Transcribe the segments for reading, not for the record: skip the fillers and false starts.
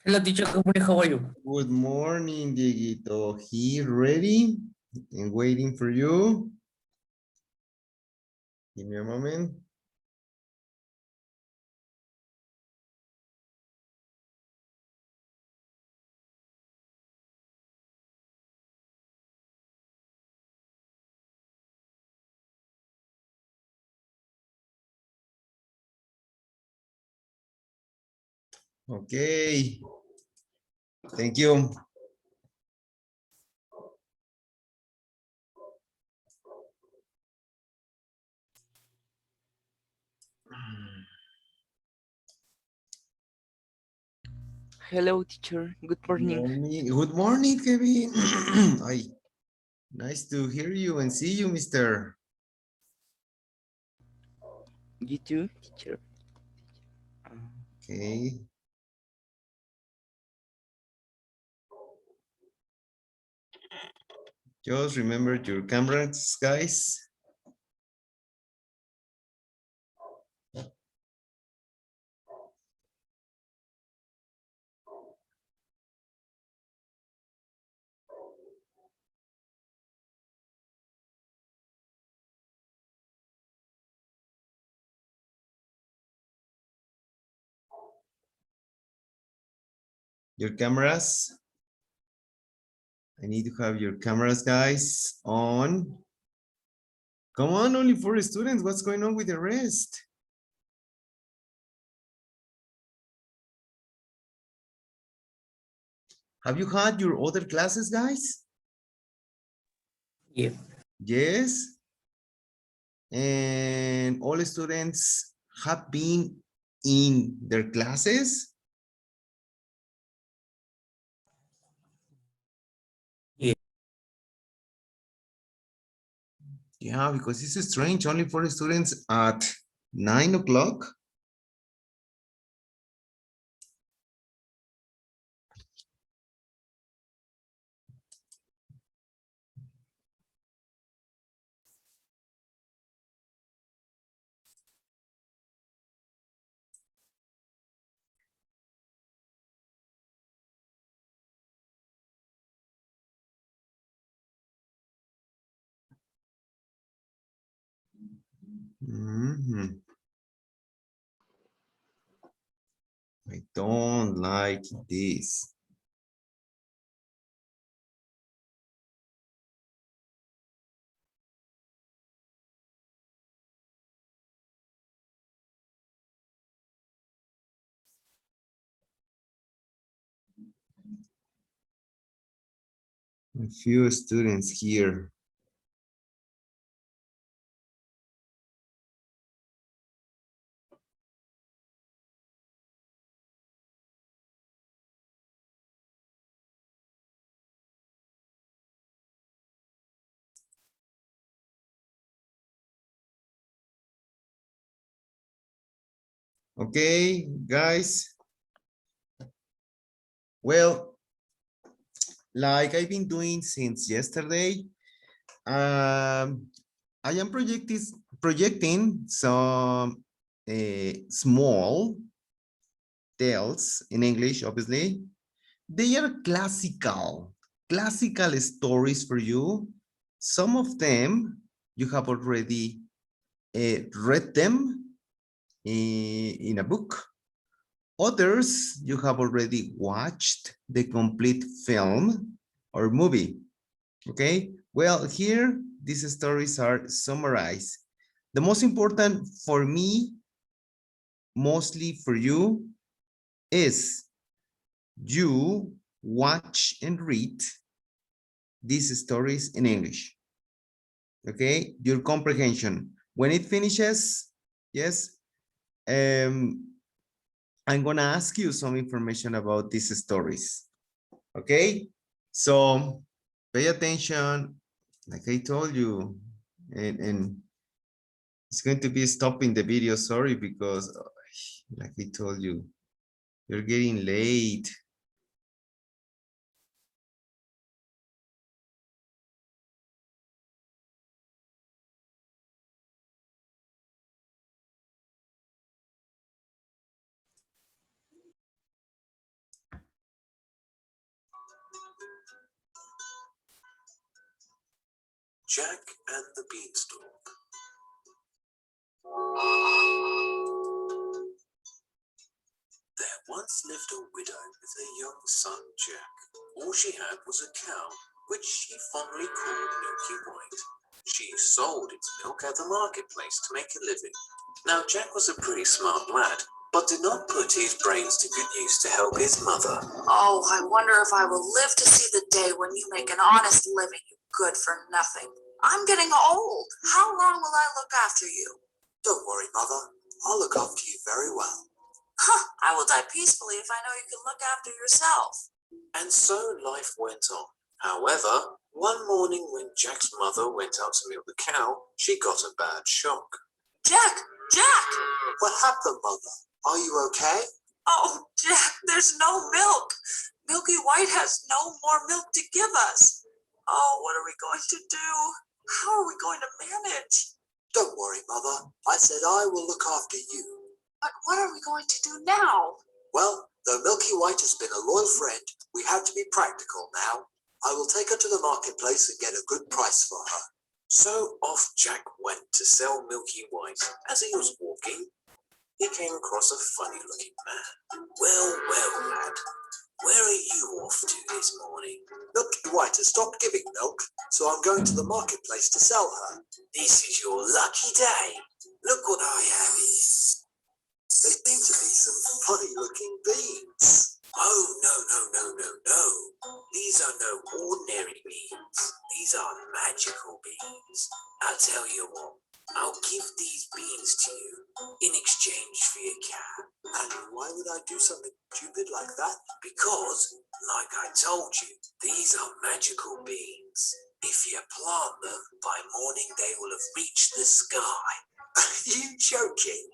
Hello, teacher. Good morning. How are you? Good morning, Dieguito. He ready and waiting for you. Give me a moment. Okay. Thank you. Hello, teacher. Good morning. Good morning, Kevin. Ay, nice to hear you and see you, mister. You too, teacher. Okay. Just remember your cameras, guys. Your cameras. I need to have your cameras, guys, on. Come on, only 4 students. What's going on with the rest? Have you had your other classes, guys? Yeah. Yes. And all students have been in their classes? Yeah. Yeah, because it's strange, only 4 students at 9 o'clock. Mhm. I don't like this. A few students here. Okay, guys. Well, like I've been doing since yesterday, I am projecting some small tales in English, obviously. They are classical stories for you. Some of them you have already read them in a book. Others you have already watched the complete film or movie. Okay, well, here these stories are summarized. The most important for me, mostly for you, is you watch and read these stories in English. Okay, your comprehension. When it finishes, yes, I'm gonna ask you some information about these stories. Okay, so pay attention, like I told you, and it's going to be stopping the video. Sorry, because like I told you, you're getting late. Jack and the Beanstalk. There once lived a widow with her young son Jack. All she had was a cow, which she fondly called Milky White. She sold its milk at the marketplace to make a living. Now Jack was a pretty smart lad, but did not put his brains to good use to help his mother. Oh, I wonder if I will live to see the day when you make an honest living, you good for nothing. I'm getting old. How long will I look after you? Don't worry, Mother. I'll look after you very well. I will die peacefully if I know you can look after yourself. And so life went on. However, one morning when Jack's mother went out to milk the cow, she got a bad shock. Jack! What happened, Mother? Are you okay? Oh, Jack, there's no milk. Milky White has no more milk to give us. Oh, what are we going to do? How are we going to manage? Don't worry, Mother. I said I will look after you. But what are we going to do now? Well, though Milky White has been a loyal friend, we have to be practical now. I will take her to the marketplace and get a good price for her. So off Jack went to sell Milky White. As he was walking, he came across a funny-looking man. Well, lad, where are you off to this morning? Milky White has stopped giving milk, so I'm going to the marketplace to sell her. This is your lucky day. Look what I have here. They seem to be some funny-looking beans. Oh, no. These are no ordinary beans. These are magical beans. I'll tell you what, I'll give these beans to you in exchange for your cow. And why would I do something stupid like that? Because, like I told you, these are magical beans. If you plant them, by morning they will have reached the sky. Are you joking?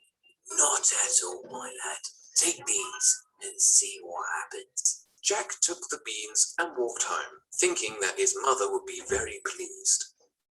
Not at all, my lad. Take these and see what happens. Jack took the beans and walked home, thinking that his mother would be very pleased.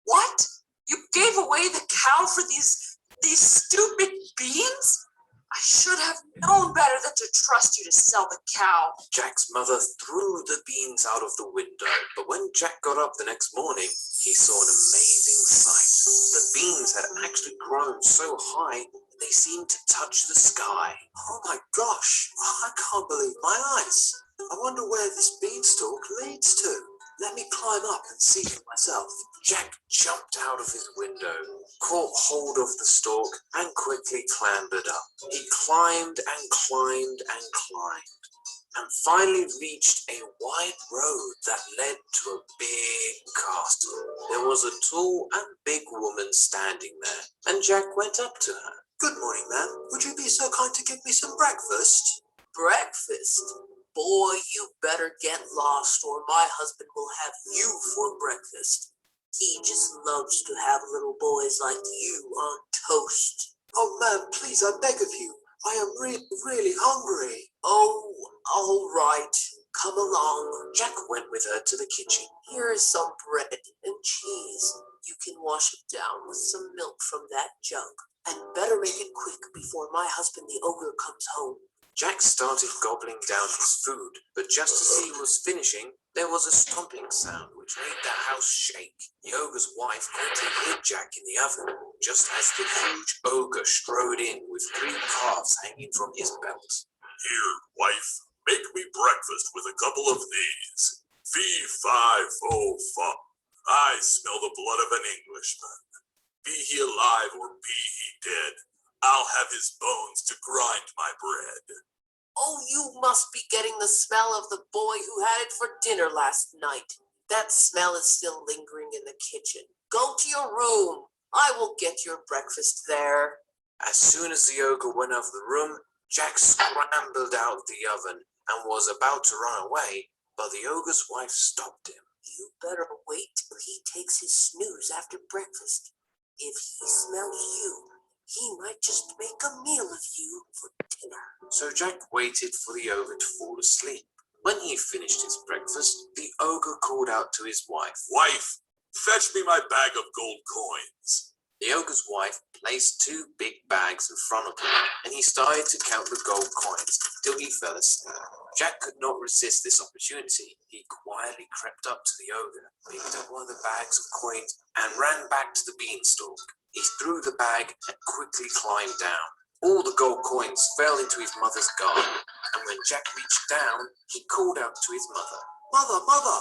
What? You gave away the cow for these stupid beans? I should have known better than to trust you to sell the cow. Jack's mother threw the beans out of the window, but when Jack got up the next morning, he saw an amazing sight. The beans had actually grown so high that they seemed to touch the sky. Oh my gosh, I can't believe my eyes. I wonder where this beanstalk leads to. Let me climb up and see for myself. Jack jumped out of his window, caught hold of the stalk, and quickly clambered up. He climbed and climbed and climbed, and finally reached a wide road that led to a big castle. There was a tall and big woman standing there, and Jack went up to her. Good morning, ma'am. Would you be so kind to give me some breakfast? Breakfast? Boy, you better get lost or my husband will have you for breakfast. He just loves to have little boys like you on toast. Oh, ma'am, please, I beg of you. I am really hungry. Oh, all right. Come along. Jack went with her to the kitchen. Here is some bread and cheese. You can wash it down with some milk from that jug. And better make it quick before my husband the ogre comes home. Jack started gobbling down his food, but just as he was finishing, there was a stomping sound which made the house shake. The ogre's wife quickly hid Jack in the oven, just as the huge ogre strode in with 3 calves hanging from his belt. Here, wife, make me breakfast with a couple of these. Fee, fi, fo, fum. I smell the blood of an Englishman. Be he alive or be he dead, I'll have his bones to grind my bread. Oh, you must be getting the smell of the boy who had it for dinner last night. That smell is still lingering in the kitchen. Go to your room. I will get your breakfast there. As soon as the ogre went out of the room, Jack scrambled out the oven and was about to run away, but the ogre's wife stopped him. You better wait till he takes his snooze after breakfast. If he smells you, he might just make a meal of you for dinner. So Jack waited for the ogre to fall asleep. When he finished his breakfast, the ogre called out to his wife. Wife, fetch me my bag of gold coins. The ogre's wife placed 2 big bags in front of him, and he started to count the gold coins till he fell asleep. Jack could not resist this opportunity. He quietly crept up to the ogre, picked up one of the bags of coins, and ran back to the beanstalk. He threw the bag and quickly climbed down. All the gold coins fell into his mother's garden, and when Jack reached down, he called out to his mother. Mother, mother,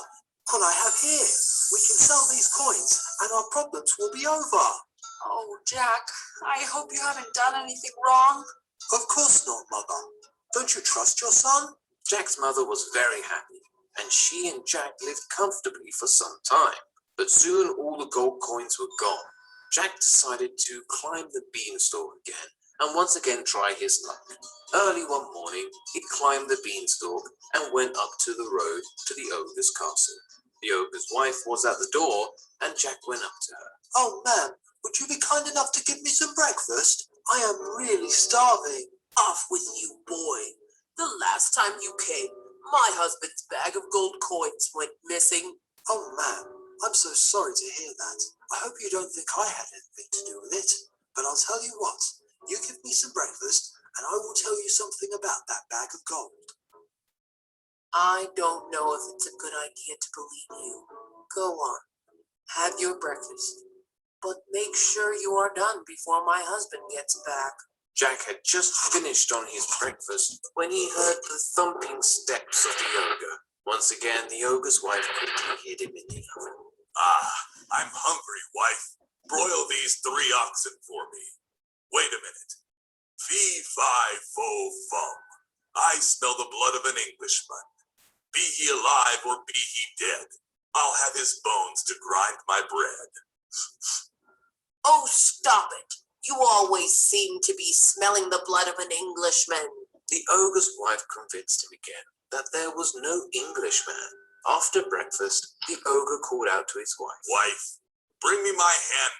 what I have here. We can sell these coins and our problems will be over. Oh, Jack, I hope you haven't done anything wrong. Of course not, mother. Don't you trust your son? Jack's mother was very happy, and she and Jack lived comfortably for some time. But soon all the gold coins were gone. Jack decided to climb the beanstalk again and once again try his luck. Early one morning, he climbed the beanstalk and went up to the road to the ogre's castle. The ogre's wife was at the door, and Jack went up to her. Oh, ma'am, would you be kind enough to give me some breakfast? I am really starving. Off with you, boy. The last time you came, my husband's bag of gold coins went missing. Oh, ma'am, I'm so sorry to hear that. I hope you don't think I had anything to do with it. But I'll tell you what, you give me some breakfast and I will tell you something about that bag of gold. I don't know if it's a good idea to believe you. Go on, have your breakfast. But make sure you are done before my husband gets back. Jack had just finished on his breakfast when he heard the thumping steps of the ogre. Once again, the ogre's wife quickly hid him in the oven. Ah, I'm hungry, wife. Broil these 3 oxen for me. Wait a minute. Fee, fi, fo, fum. I smell the blood of an Englishman. Be he alive or be he dead, I'll have his bones to grind my bread. Oh, stop it. You always seem to be smelling the blood of an Englishman. The ogre's wife convinced him again that there was no Englishman. After breakfast, the ogre called out to his wife. Wife, bring me my hen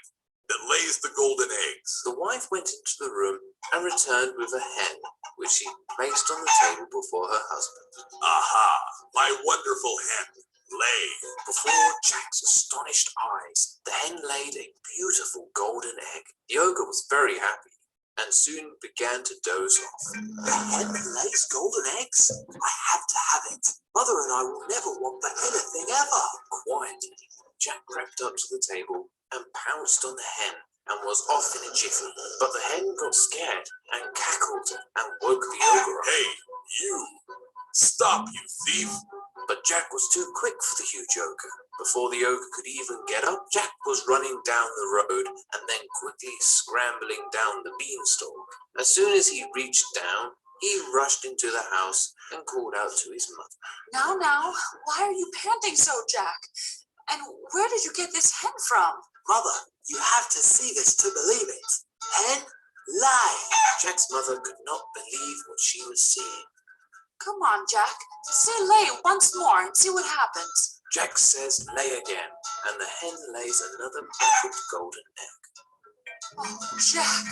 that lays the golden eggs. The wife went into the room and returned with a hen, which she placed on the table before her husband. Aha, my wonderful hen. Lay. Before Jack's astonished eyes, the hen laid a beautiful golden egg. The ogre was very happy and soon began to doze off. The hen lays golden eggs? I have to have it. Mother and I will never want for anything ever. Quietly, Jack crept up to the table and pounced on the hen and was off in a jiffy. But the hen got scared and cackled and woke the ogre up. Hey, you. Stop, you thief. But Jack was too quick for the huge ogre. Before the ogre could even get up, Jack was running down the road and then quickly scrambling down the beanstalk. As soon as he reached down, he rushed into the house and called out to his mother. Now, why are you panting so, Jack? And where did you get this hen from? Mother, you have to see this to believe it. Hen lay. Jack's mother could not believe what she was seeing. Come on, Jack. Say lay once more and see what happens. Jack says lay again, and the hen lays another perfect golden egg. Oh, Jack,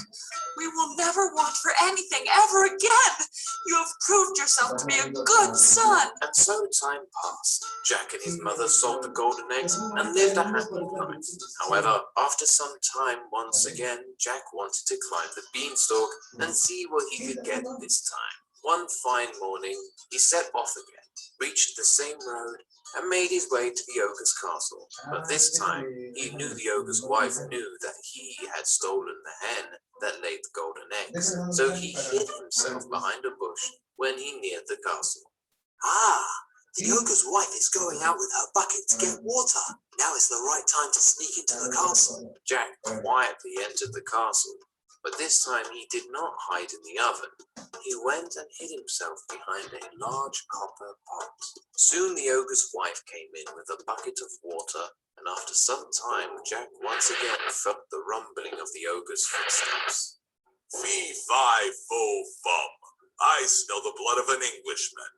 we will never want for anything ever again. You have proved yourself to be a good son. And so time passed. Jack and his mother sold the golden eggs and lived a happy life. However, after some time, once again, Jack wanted to climb the beanstalk and see what he could get this time. One fine morning, he set off again, reached the same road, and made his way to the ogre's castle. But this time, he knew the ogre's wife knew that he had stolen the hen that laid the golden eggs. So he hid himself behind a bush when he neared the castle. Ah, the ogre's wife is going out with her bucket to get water. Now is the right time to sneak into the castle. Jack quietly entered the castle, but this time he did not hide in the oven. He went and hid himself behind a large copper pot. Soon the ogre's wife came in with a bucket of water, and after some time, Jack once again felt the rumbling of the ogre's footsteps. Fee, fi, fo, fum. I smell the blood of an Englishman.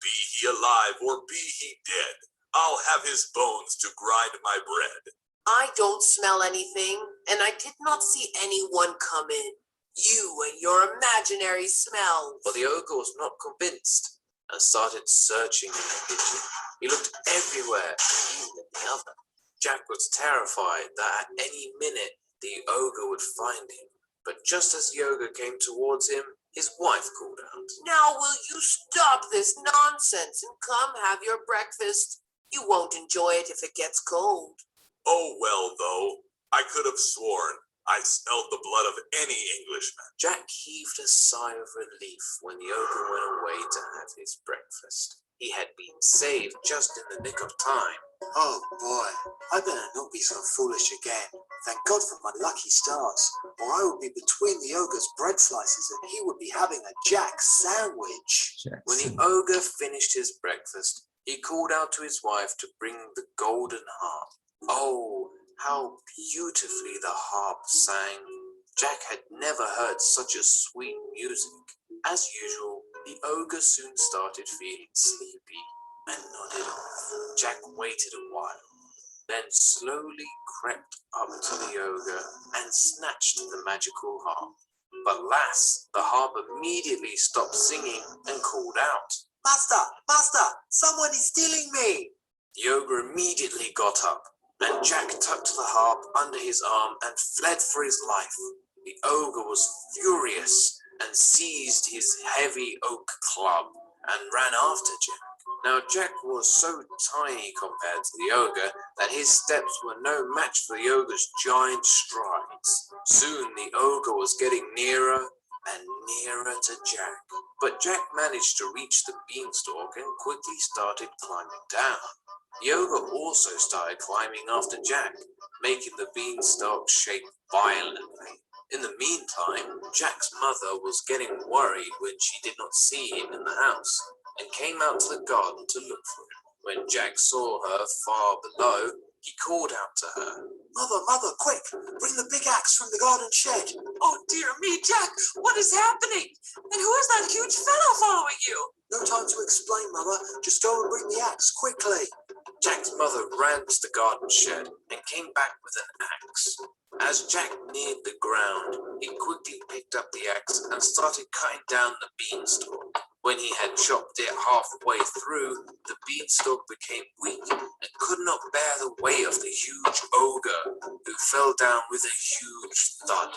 Be he alive or be he dead, I'll have his bones to grind my bread. I don't smell anything, and I did not see anyone come in. You and your imaginary smell. But the ogre was not convinced and started searching in the kitchen. He looked everywhere, even in the oven. Jack was terrified that at any minute the ogre would find him. But just as the ogre came towards him, his wife called out. Now will you stop this nonsense and come have your breakfast? You won't enjoy it if it gets cold. Oh well, though, I could have sworn I smelled the blood of any Englishman. Jack heaved a sigh of relief when the ogre went away to have his breakfast. He had been saved just in the nick of time. Oh boy, I better not be so foolish again. Thank God for my lucky stars, or I would be between the ogre's bread slices and he would be having a Jack sandwich. When the ogre finished his breakfast, he called out to his wife to bring the golden harp. Oh, how beautifully the harp sang. Jack had never heard such a sweet music. As usual, the ogre soon started feeling sleepy and nodded off. Jack waited a while, then slowly crept up to the ogre and snatched the magical harp. But alas, the harp immediately stopped singing and called out. Master, master, someone is stealing me. The ogre immediately got up, and Jack tucked the harp under his arm and fled for his life. The ogre was furious and seized his heavy oak club and ran after Jack. Now Jack was so tiny compared to the ogre that his steps were no match for the ogre's giant strides. Soon the ogre was getting nearer and nearer to Jack. But Jack managed to reach the beanstalk and quickly started climbing down. The ogre also started climbing after Jack, making the beanstalk shake violently. In the meantime, Jack's mother was getting worried when she did not see him in the house and came out to the garden to look for him. When Jack saw her far below, he called out to her. Mother, mother, quick, bring the big axe from the garden shed. Oh dear me, Jack, what is happening? And who is that huge fellow following you? No time to explain, mother. Just go and bring the axe quickly. Jack's mother ran to the garden shed and came back with an axe. As Jack neared the ground, he quickly picked up the axe and started cutting down the beanstalk. When he had chopped it halfway through, the beanstalk became weak and could not bear the weight of the huge ogre, who fell down with a huge thud.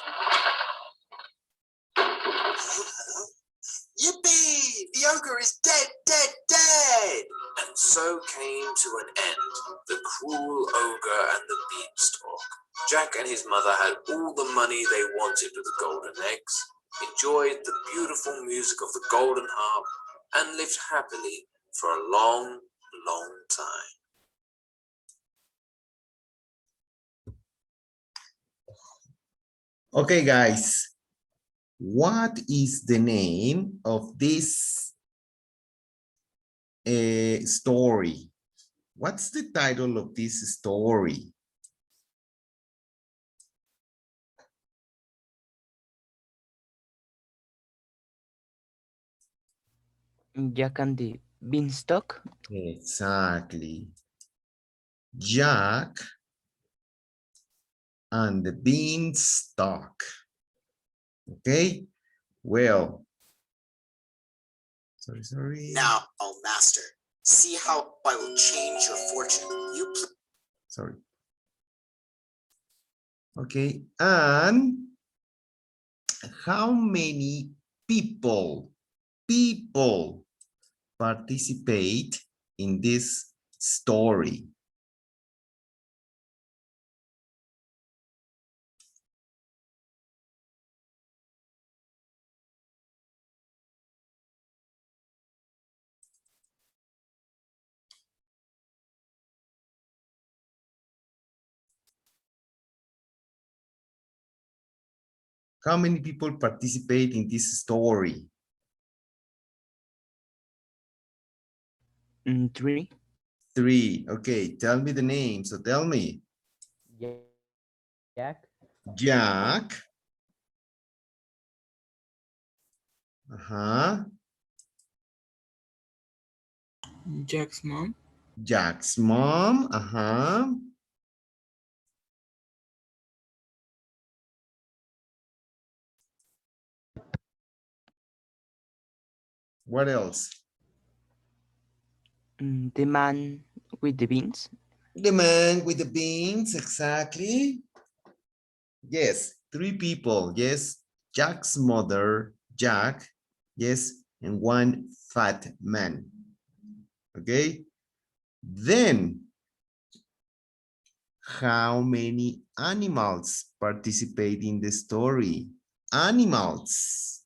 Yippee! The ogre is dead, dead, dead! And so came to an end the cruel ogre and the beanstalk. Jack and his mother had all the money they wanted with the golden eggs, enjoyed the beautiful music of the golden harp, and lived happily for a long, long time. Okay, guys. What is the name of this story? What's the title of this story? Jack and the Beanstalk. Exactly. Jack and the Beanstalk. Okay, well. Sorry. Now, oh master, see how I will change your fortune. Sorry. Okay, and how many people participate in this story? How many people participate in this story? 3. 3. Okay, tell me the name. So tell me. Jack. Jack. Jack's mom. Jack's mom. What else? The man with the beans. The man with the beans, exactly. Yes, 3 people. Yes, Jack's mother, Jack. Yes, and one fat man. Okay. Then, how many animals participate in the story? Animals.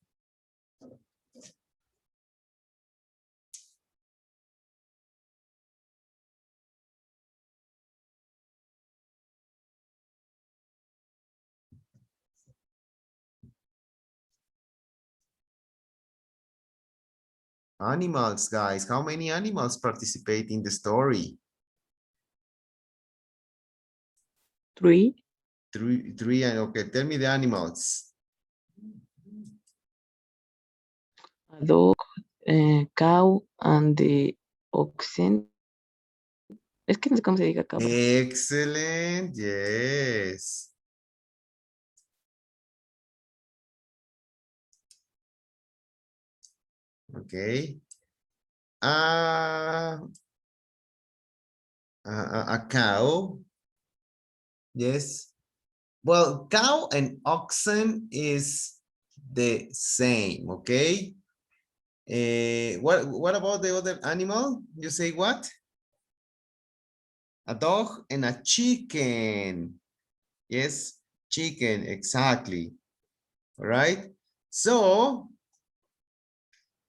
Animals, guys. How many animals participate in the story? 3. Three. Okay, tell me the animals. A dog, cow, and the oxen. Es que no sé cómo se diga cabra. Excellent. Yes. Okay. A cow. Yes. Well, cow and oxen is the same, okay? What about the other animal? You say what? A dog and a chicken. Yes, chicken, exactly. All right. So,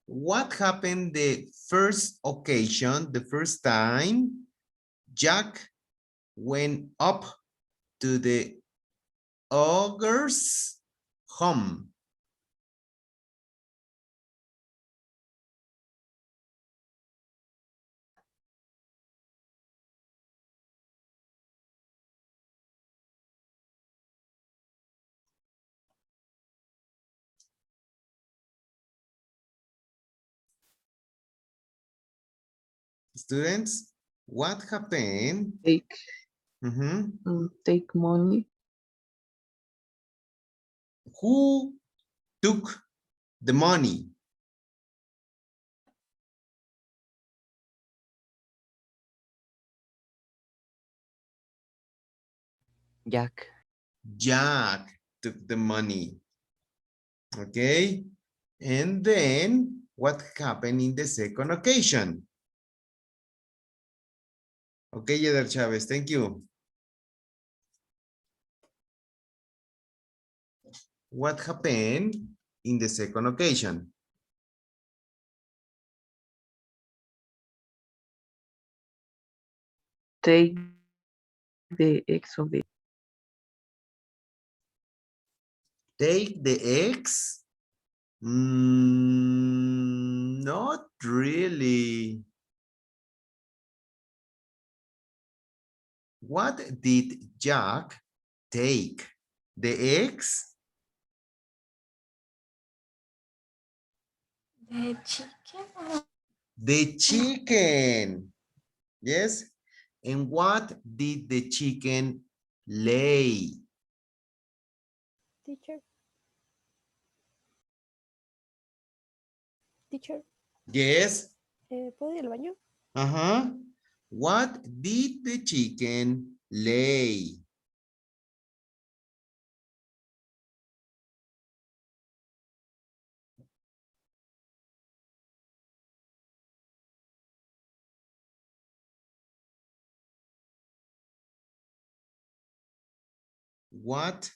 what happened the first occasion, the first time Jack went up to the ogre's home? Students, what happened? Take, Mhm. take money. Who took the money? Jack. Jack took the money. Okay. And then what happened in the second occasion? Okay, Yeder Chavez, thank you. What happened in the second occasion? Take the eggs of the. Take the eggs? Not really. What did Jack take? The eggs? The chicken. The chicken. Yes. And what did the chicken lay? Teacher. Teacher. Yes. ¿Puedo ir al baño? Uh-huh. What did the chicken lay? What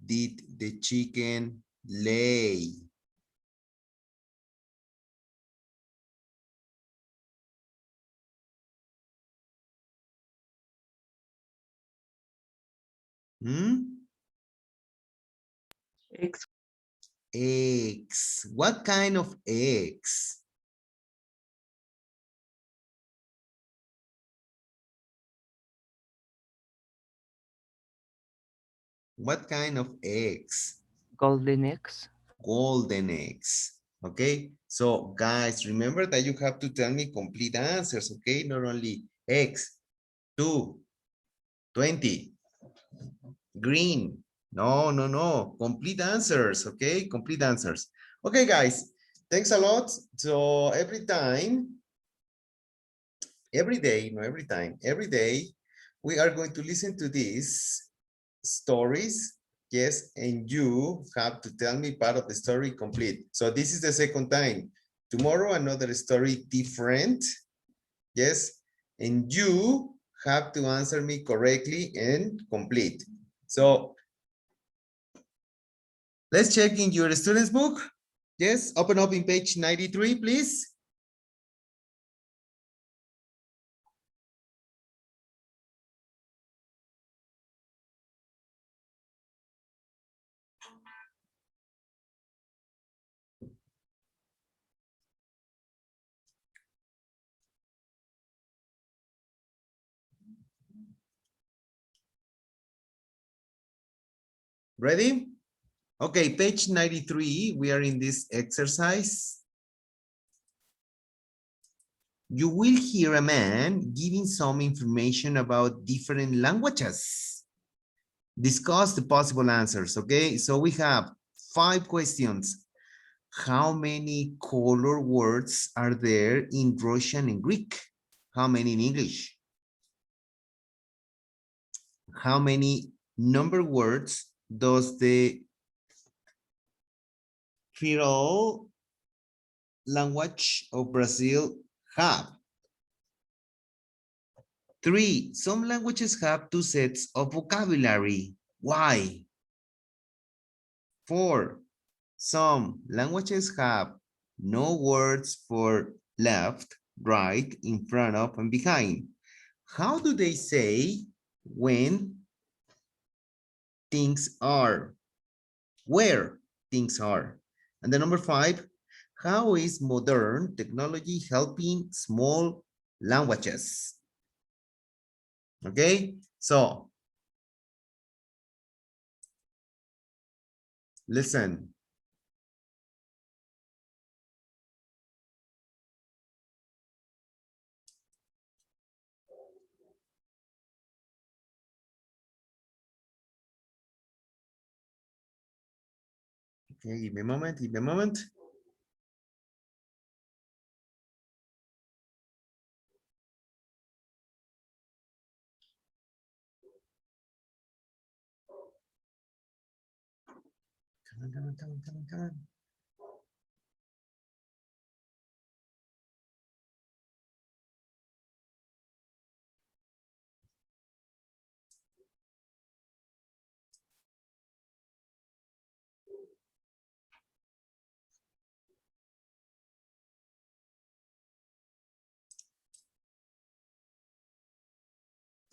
did the chicken lay? Hmm? Eggs. Eggs. What kind of eggs? What kind of eggs? Golden eggs. Golden eggs. Okay, so guys, remember that you have to tell me complete answers, okay? Not only X, 2, 20. Green. No. Complete answers, okay? Complete answers. Okay, guys, thanks a lot. So every day, every day, we are going to listen to these stories. Yes, and you have to tell me part of the story complete. So this is the second time. Tomorrow, another story different. Yes, and you have to answer me correctly and complete. So let's check in your student's book. Yes, open up in page 93, please. Ready? Okay, page 93, we are in this exercise. You will hear a man giving some information about different languages. Discuss the possible answers, okay? So we have 5 questions. How many color words are there in Russian and Greek? How many in English? How many number words does the Creole language of Brazil have? 3, some languages have 2 sets of vocabulary. Why? 4, some languages have no words for left, right, in front of, and behind. How do they say when things are? Where things are? And the number 5, how is modern technology helping small languages? Okay, so listen. Okay, give me a moment, give me a moment. Come on.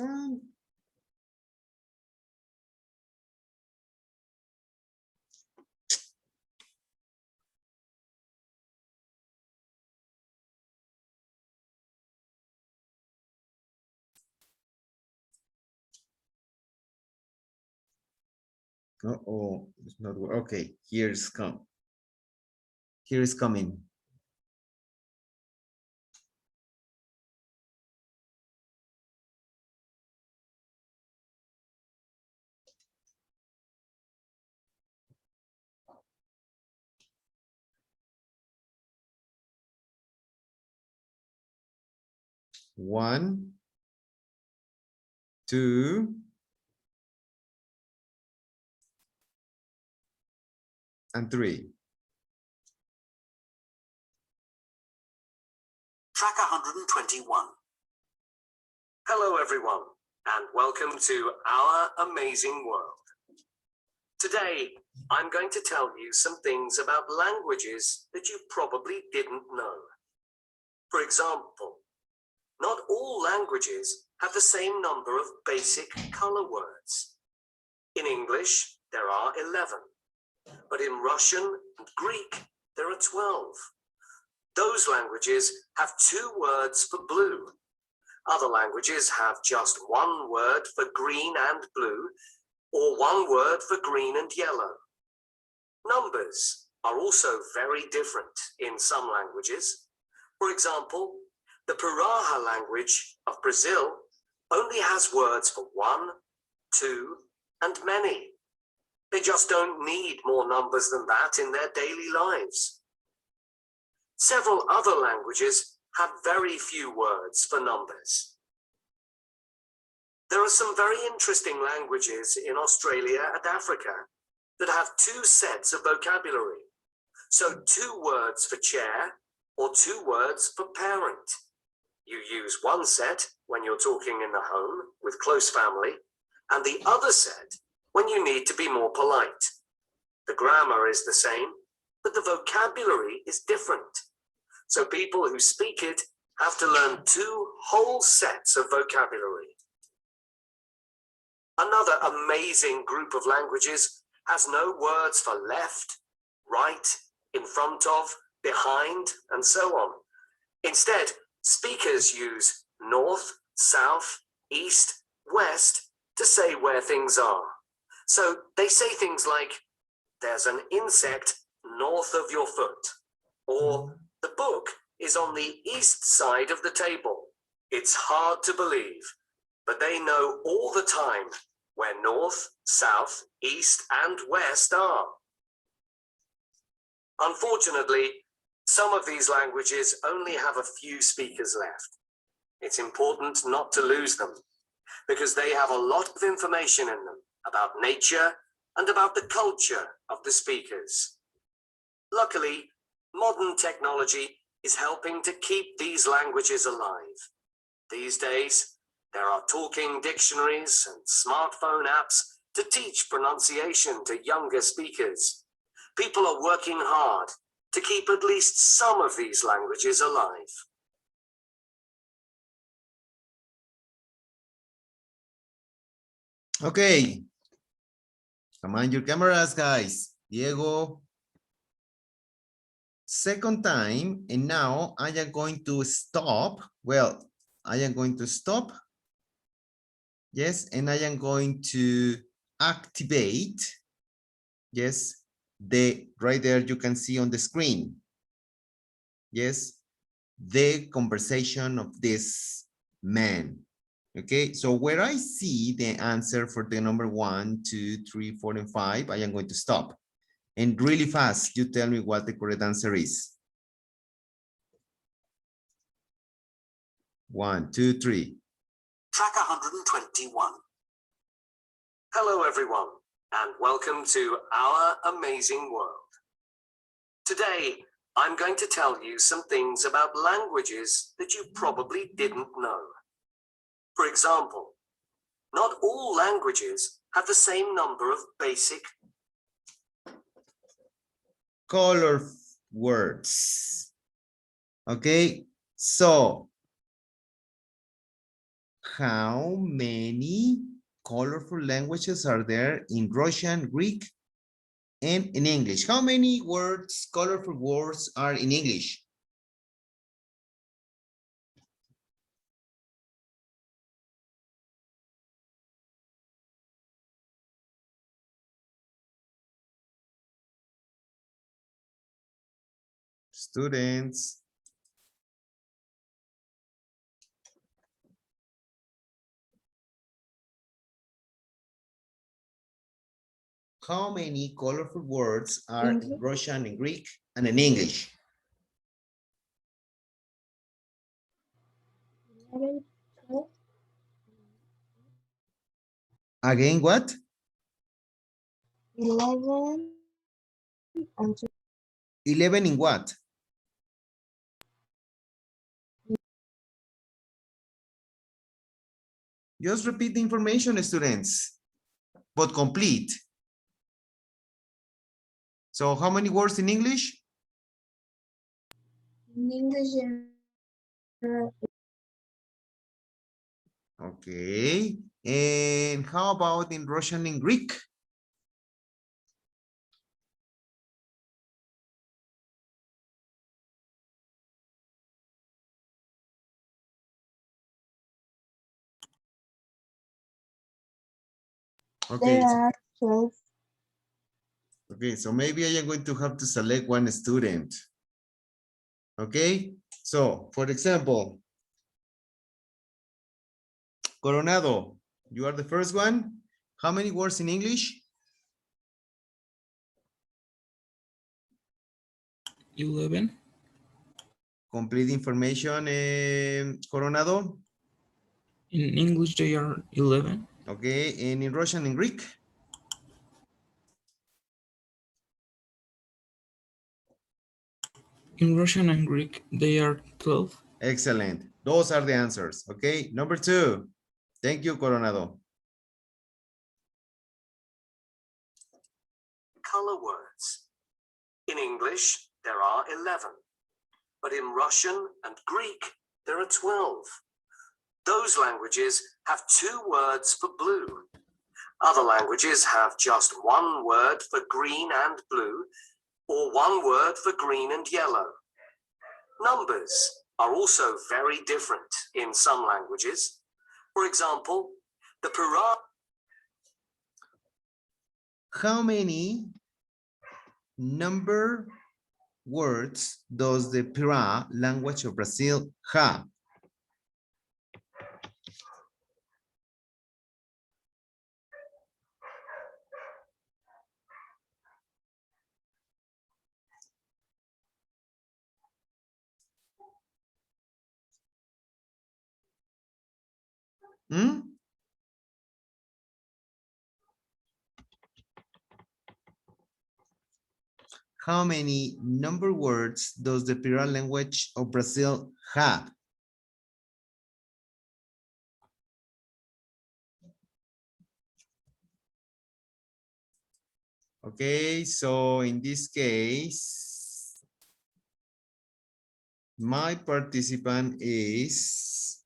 嗯。Uh-oh, it's not okay. Here's come. Here is coming. One, two, and 3. Track 121. Hello, everyone, and welcome to our amazing world. Today, I'm going to tell you some things about languages that you probably didn't know. For example, not all languages have the same number of basic color words. In English, there are 11, but in Russian and Greek, there are 12. Those languages have 2 words for blue. Other languages have just 1 word for green and blue, or 1 word for green and yellow. Numbers are also very different in some languages. For example, The Puraha language of Brazil only has words for one, two, and many. They just don't need more numbers than that in their daily lives. Several other languages have very few words for numbers. There are some very interesting languages in Australia and Africa that have two sets of vocabulary. So 2 words for chair or 2 words for parent. You use one set when you're talking in the home with close family, and the other set when you need to be more polite. The grammar is the same, but the vocabulary is different. So people who speak it have to learn 2 whole sets of vocabulary. Another amazing group of languages has no words for left, right, in front of, behind, and so on. Instead, speakers use north, south, east, west to say where things are. So they say things like, there's an insect north of your foot, or the book is on the east side of the table. It's hard to believe, but they know all the time where north, south, east, and west are. Unfortunately, some of these languages only have a few speakers left. It's important not to lose them, because they have a lot of information in them about nature and about the culture of the speakers. Luckily, modern technology is helping to keep these languages alive. These days, there are talking dictionaries and smartphone apps to teach pronunciation to younger speakers. People are working hard to keep at least some of these languages alive. Okay. Come on, your cameras, guys. Diego. Second time, and now I am going to stop. Well, I am going to stop. Yes, and I am going to activate. Yes, right there you can see on the screen. Yes, the conversation of this man. Okay, so where I see the answer for the number 1, 2, 3, 4, and 5, I am going to stop. And really fast, you tell me what the correct answer is. 1, 2, 3. Track 121. Hello everyone, and welcome to our amazing world. Today, I'm going to tell you some things about languages that you probably didn't know. For example, not all languages have the same number of basic Color words. Okay, so how many colorful languages are there in Russian, Greek, and in English? How many words, colorful words are in English? Students. How many colorful words are in Russian, in Greek, and in English? 11, 12. Again, what? 11 and 12. 11 in what? Just repeat the information, students, but complete. So how many words in English? In English, Okay. And how about in Russian and Greek? Okay. there are 12. Okay, so maybe I am going to have to select one student. Okay, so for example, Coronado, you are the first one. How many words in English? 11. Complete information, Coronado. In English, they are 11. Okay, and in Russian and Greek? In Russian and Greek, they are 12. Excellent. Those are the answers. Okay, number 2. Thank you, Coronado. Color words. In English, there are 11. But in Russian and Greek, there are 12. Those languages have 2 words for blue. Other languages have just 1 word for green and blue, or 1 word for green and yellow. Numbers are also very different in some languages. For example, the Pura. How many number words does the Pira language of Brazil have? Hmm? How many number words does the Pira language of Brazil have? Okay, so in this case, my participant is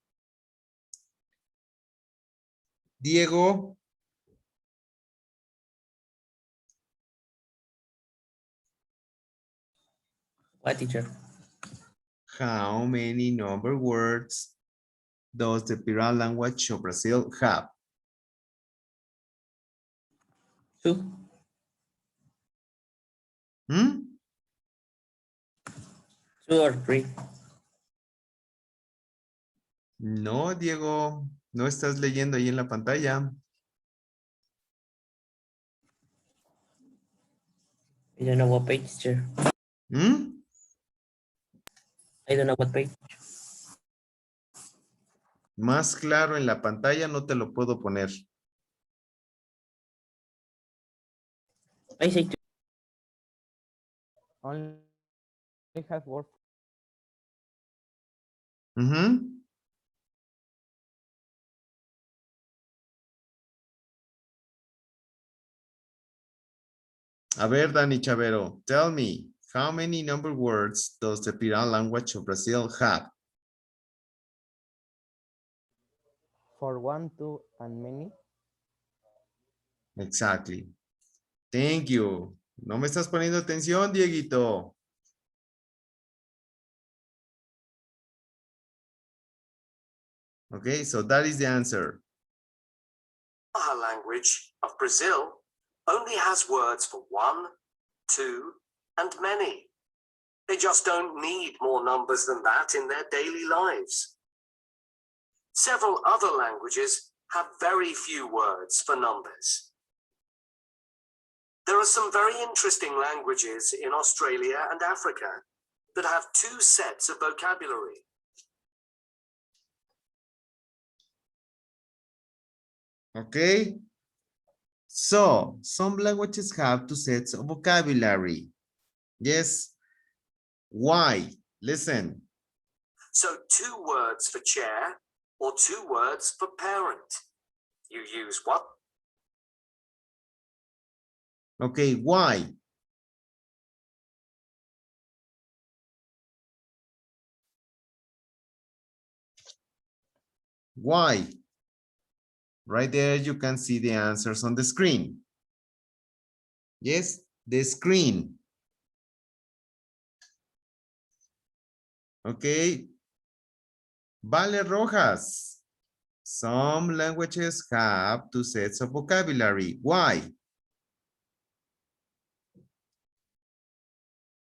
Diego. What, teacher? How many number words does the Pira language of Brazil have? 2. Hmm? 2 or 3. No, Diego, no estás leyendo ahí en la pantalla. I don't know what page, teacher. ¿Mm? I don't know what page. Más claro en la pantalla no te lo puedo poner. I say 2. Only have word. Ujú. A ver, Dani Chavero, tell me, how many number words does the Pira language of Brazil have? For 1, 2, and many. Exactly. Thank you. No me estás poniendo atención, Dieguito. Okay, so that is the answer. Our language of Brazil only has words for 1, 2, and many. They just don't need more numbers than that in their daily lives. Several other languages have very few words for numbers. There are some very interesting languages in Australia and Africa that have 2 sets of vocabulary. Okay. So, some languages have 2 sets of vocabulary. Yes. Why? Listen. So 2 words for chair or 2 words for parent. You use what? Okay, why? Why? Right there, you can see the answers on the screen. Yes, the screen. Okay. Vale Rojas. Some languages have 2 sets of vocabulary. Why?